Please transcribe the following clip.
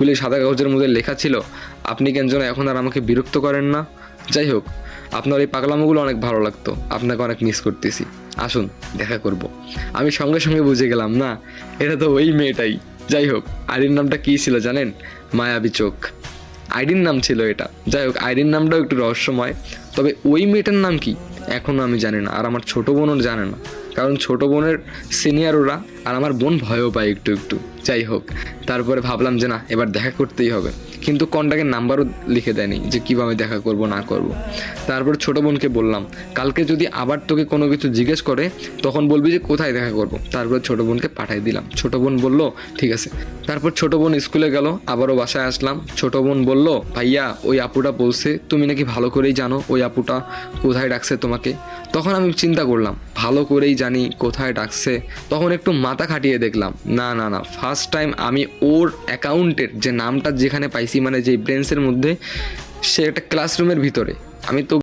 স্কুলে সাদা কাগজের মধ্যে লেখা ছিল, আপনি কেন যেন এখন আর আমাকে বিরক্ত করেন না। যাই হোক, আপনার এই পাগলামোগুলো অনেক ভালো লাগতো, আপনাকে অনেক মিস করতেছি, আসুন দেখা করব। আমি সঙ্গে সঙ্গে বুঝে গেলাম, না এটা তো ওই মেয়েটাই। যাই হোক, আইডির নামটা কী ছিল জানেন? মায়াবী চোখ আইডির নাম ছিল এটা। যাই হোক, আইডির নামটাও একটু রহস্যময়, তবে ওই মেয়েটার নাম কি এখনও আমি জানি না, আর আমার ছোটো বোনও জানে না, কারণ ছোটো বোনের সিনিয়র ওরা, আর আমার বোন ভয়ও পায় একটু একটু। যাই হোক, তারপরে ভাবলাম যে না, এবার দেখা করতেই হবে, কিন্তু কন্ট্যাক্টের নাম্বারও লিখে দেয়নি যে কীভাবে দেখা করব না করব। তারপর ছোটো বোনকে বললাম, কালকে যদি আবার তোকে কোনো কিছু জিজ্ঞেস করে তখন বলবি যে কোথায় দেখা করব। তারপর ছোটো বোনকে পাঠিয়ে দিলাম, ছোটো বোন বলল ঠিক আছে। তারপর ছোটো বোন স্কুলে গেল, আবারও বাসায় আসলাম। ছোটো বোন বলল, ভাইয়া ওই আপুটা বলছে তুমি নাকি ভালো করেই জানো ওই আপুটা কোথায় ডাকছে তোমাকে। তখন আমি চিন্তা করলাম, ভালো করেই জানি কোথায় ডাকছে, তখন একটু মাথা খাটিয়ে দেখলাম, না না না, ফার্স্ট টাইম আমি ওর অ্যাকাউন্টের যে নামটা যেখানে পাইছি, মানে যে ব্রেন্সের মধ্যে, সে একটা ক্লাসরুমের ভিতরে। আমি তো